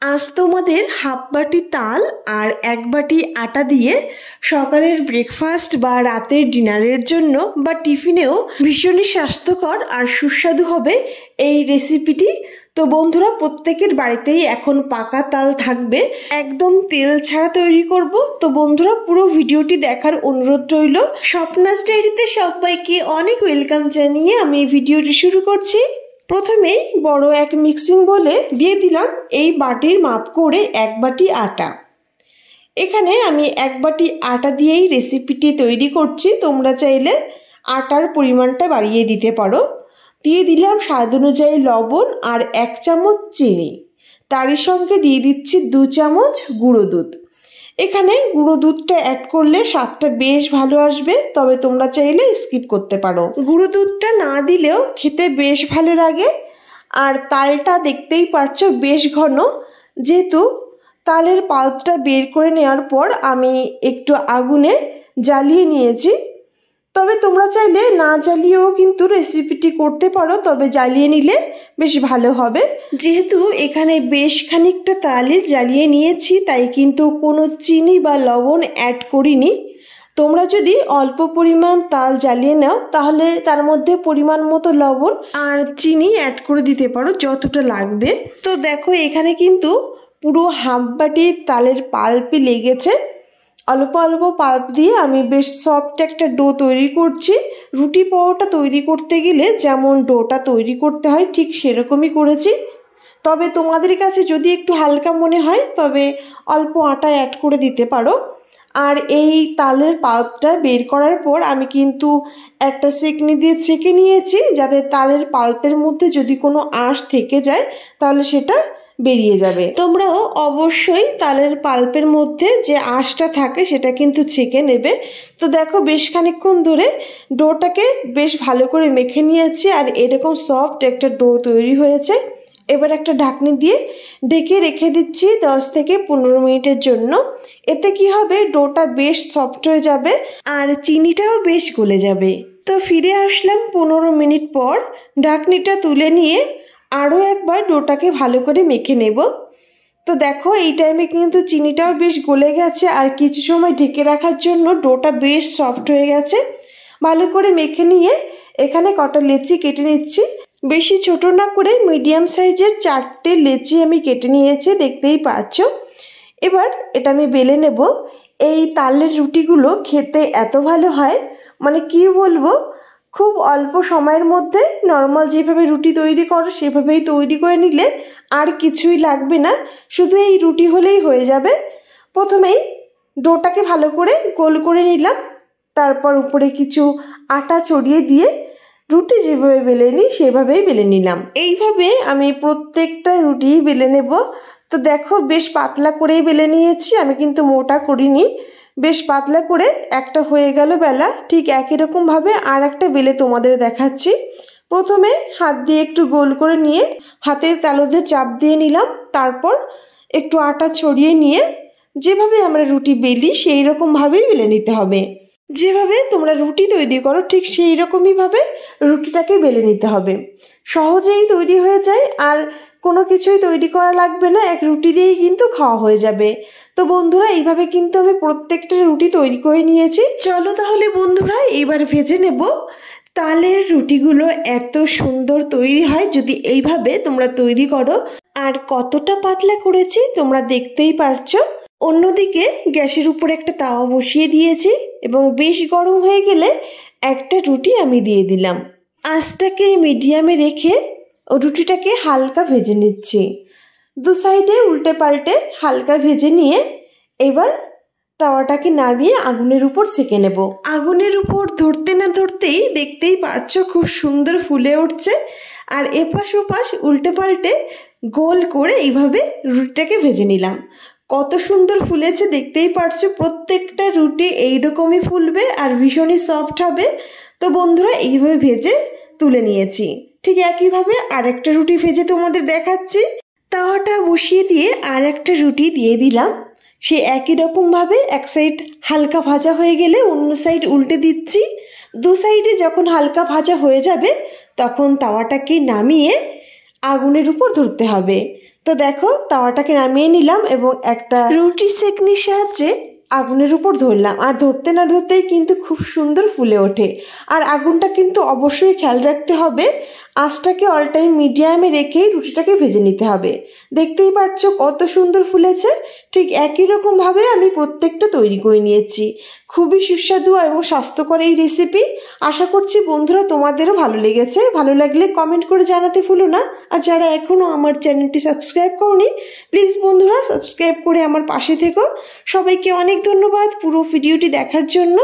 আজ তোমাদের হাফ বাটি তাল আর এক বাটি আটা দিয়ে সকালের ব্রেকফাস্ট বা রাতের ডিনারের জন্য বা টিফিনেও ভীষণই স্বাস্থ্যকর আর সুস্বাদু হবে এই রেসিপিটি। তো বন্ধুরা, প্রত্যেকের বাড়িতেই এখন পাকা তাল থাকবে, একদম তেল ছাড়া তৈরি করব। তো বন্ধুরা, পুরো ভিডিওটি দেখার অনুরোধ রইল। স্বপ্নাস ডায়েরিতে সবাইকে অনেক ওয়েলকাম জানিয়ে আমি ভিডিওটি শুরু করছি। প্রথমেই বড় এক মিক্সিং বলে দিয়ে দিলাম এই বাটির মাপ করে এক বাটি আটা। এখানে আমি এক বাটি আটা দিয়েই রেসিপিটি তৈরি করছি, তোমরা চাইলে আটার পরিমাণটা বাড়িয়ে দিতে পারো। দিয়ে দিলাম স্বাদ অনুযায়ী লবণ আর 1 চামচ চিনি, তারই সঙ্গে দিয়ে দিচ্ছি 2 চামচ গুঁড়ো দুধ। এখানে গুঁড়ো দুধটা অ্যাড করলে স্বাদটা বেশ ভালো আসবে, তবে তোমরা চাইলে স্কিপ করতে পারো। গুঁড়ো দুধটা না দিলেও খেতে বেশ ভালো লাগে। আর তালটা দেখতেই পারছো বেশ ঘন, যেহেতু তালের পাল্পটা বের করে নেওয়ার পর আমি একটু আগুনে জ্বালিয়ে নিয়েছি। তবে তোমরা চাইলে না জ্বালিয়েও কিন্তু রেসিপিটি করতে পারো, তবে জ্বালিয়ে নিলে বেশ ভালো হবে। যেহেতু এখানে বেশ খানিকটা তালই জ্বালিয়ে নিয়েছি, তাই কিন্তু কোনো চিনি বা লবণ অ্যাড করিনি। তোমরা যদি অল্প পরিমাণ তাল জ্বালিয়ে নাও তাহলে তার মধ্যে পরিমাণ মতো লবণ আর চিনি অ্যাড করে দিতে পারো যতটা লাগবে। তো দেখো, এখানে কিন্তু পুরো হাফ বাটি তালের পাল্পই লেগেছে। অল্প অল্প পাল্প দিয়ে আমি বেশ সফট একটা ডো তৈরি করছি। রুটি পরোটা তৈরি করতে গেলে যেমন ডোটা তৈরি করতে হয় ঠিক সেরকমই করেছি। তবে তোমাদের কাছে যদি একটু হালকা মনে হয় তবে অল্প আটা অ্যাড করে দিতে পারো। আর এই তালের পাল্পটা বের করার পর আমি কিন্তু একটা সেকনি দিয়ে ছেঁকে নিয়েছি, যাতে তালের পাল্পের মধ্যে যদি কোনো আঁশ থেকে যায় তাহলে সেটা বেরিয়ে যাবে। তোমরাও অবশ্যই তালের পাল্পের মধ্যে যে আঁশটা থাকে সেটা কিন্তু ছেঁকে নেবে। তো দেখো, বেশ খানিকক্ষণ ধরে ডোটাকে বেশ ভালো করে মেখে নিয়েছি আর এরকম সফট একটা ডো তৈরি হয়েছে। এবার একটা ঢাকনি দিয়ে ঢেকে রেখে দিচ্ছি 10 থেকে 15 মিনিটের জন্য। এতে কি হবে, ডোটা বেশ সফট হয়ে যাবে আর চিনিটাও বেশ গলে যাবে। তো ফিরে আসলাম 15 মিনিট পর। ঢাকনিটা তুলে নিয়ে আরও একবার ডোটাকে ভালো করে মেখে নেব। তো দেখো, এই টাইমে কিন্তু চিনিটাও বেশ গলে গেছে আর কিছু সময় ঢেকে রাখার জন্য ডোটা বেশ সফট হয়ে গেছে। ভালো করে মেখে নিয়ে এখানে কটা লেচি কেটে নিচ্ছি। বেশি ছোট না করে মিডিয়াম সাইজের 4টে লেচি আমি কেটে নিয়েছি, দেখতেই পারছো। এবার এটা আমি বেলে নেব। এই তালের রুটিগুলো খেতে এত ভালো হয়, মানে কি বলবো, খুব অল্প সময়ের মধ্যে নর্মাল যেভাবে রুটি তৈরি করো সেভাবেই তৈরি করে নিলে আর কিছুই লাগবে না, শুধু এই রুটি হলেই হয়ে যাবে। প্রথমেই ডোটাকে ভালো করে গোল করে নিলাম, তারপর উপরে কিছু আটা ছড়িয়ে দিয়ে রুটি যেভাবে বেলে নিই সেভাবেই বেলে নিলাম। এইভাবে আমি প্রত্যেকটা রুটি বেলে নেব। তো দেখো, বেশ পাতলা করেই বেলে নিয়েছি, আমি কিন্তু মোটা করিনি। বেশ পাতলা করে একটা হয়ে গেল বেলা। ঠিক একই রকমভাবে আর একটা বেলে তোমাদের দেখাচ্ছি। প্রথমে হাত দিয়ে একটু গোল করে নিয়ে হাতের তালুতে চাপ দিয়ে নিলাম, তারপর একটু আটা ছড়িয়ে নিয়ে যেভাবে আমরা রুটি বেলি সেই রকমভাবেই বেলে নিতে হবে। যেভাবে তোমরা রুটি তৈরি করো ঠিক সেই রকমইভাবে রুটিটাকে বেলে নিতে হবে। সহজেই তৈরি হয়ে যায় আর কোনো কিছুই তৈরি করা লাগবে না, এক রুটি দিয়েই কিন্তু খাওয়া হয়ে যাবে। তো বন্ধুরা, এইভাবে কিন্তু আমি প্রত্যেকটা রুটি তৈরি করে নিয়েছি। চলো তাহলে বন্ধুরা, এবার ভেজে নেব। তালের রুটিগুলো এত সুন্দর তৈরি হয় যদি এইভাবে তোমরা তৈরি করো। আর কতটা পাতলা করেছি তোমরা দেখতেই পারছো। অন্যদিকে গ্যাসের উপর একটা তাওয়া বসিয়ে দিয়েছি এবং বেশ গরম হয়ে গেলে একটা রুটি আমি দিয়ে দিলাম। আঁচটাকে মিডিয়ামে রেখে রুটিটাকে হালকা ভেজে নিচ্ছি। দু সাইডে উল্টে পাল্টে হালকা ভেজে নিয়ে এবার তাওয়াটাকে নামিয়ে আগুনের উপর ছেঁকে নেব। আগুনের উপর ধরতে না ধরতেই দেখতেই পারছো খুব সুন্দর ফুলে উঠছে। আর এপাশ ওপাশ উল্টে পাল্টে গোল করে এইভাবে রুটিটাকে ভেজে নিলাম। কত সুন্দর ফুলেছে দেখতেই পারছো। প্রত্যেকটা রুটি এইরকমই ফুলবে আর ভীষণই সফট হবে। তো বন্ধুরা, এইভাবে ভেজে তুলে নিয়েছি। ঠিক একইভাবে আরেকটা রুটি ভেজে তোমাদের দেখাচ্ছি। তাওয়াটা বসিয়ে দিয়ে আর একটা রুটি দিয়ে দিলাম। সে একই রকমভাবে এক সাইড হালকা ভাজা হয়ে গেলে অন্য সাইড উল্টে দিচ্ছি। দু সাইডে যখন হালকা ভাজা হয়ে যাবে তখন তাওয়াটাকে নামিয়ে আগুনের উপর ধরতে হবে। তো দেখো তাওয়াটাকে নামিয়ে নিলাম এবং একটা রুটি সেকনির সাহায্যে আগুনের উপর ধরলাম, আর ধরতে না ধরতেই কিন্তু খুব সুন্দর ফুলে ওঠে। আর আগুনটা কিন্তু অবশ্যই খেয়াল রাখতে হবে, আঁচটাকে অল টাইম মিডিয়ামে রেখেই রুটিটাকে ভেজে নিতে হবে। দেখতেই পাচ্ছ কত সুন্দর ফুলেছে। ঠিক একই রকমভাবে আমি প্রত্যেকটা তৈরি করে নিয়েছি। খুবই সুস্বাদু এবং স্বাস্থ্যকর এই রেসিপি। আশা করছি বন্ধুরা তোমাদেরও ভালো লেগেছে। ভালো লাগলে কমেন্ট করে জানাতে ভুলো না। আর যারা এখনও আমার চ্যানেলটি সাবস্ক্রাইব করনি, প্লিজ বন্ধুরা সাবস্ক্রাইব করে আমার পাশে থেকো। সবাইকে অনেক ধন্যবাদ পুরো ভিডিওটি দেখার জন্য।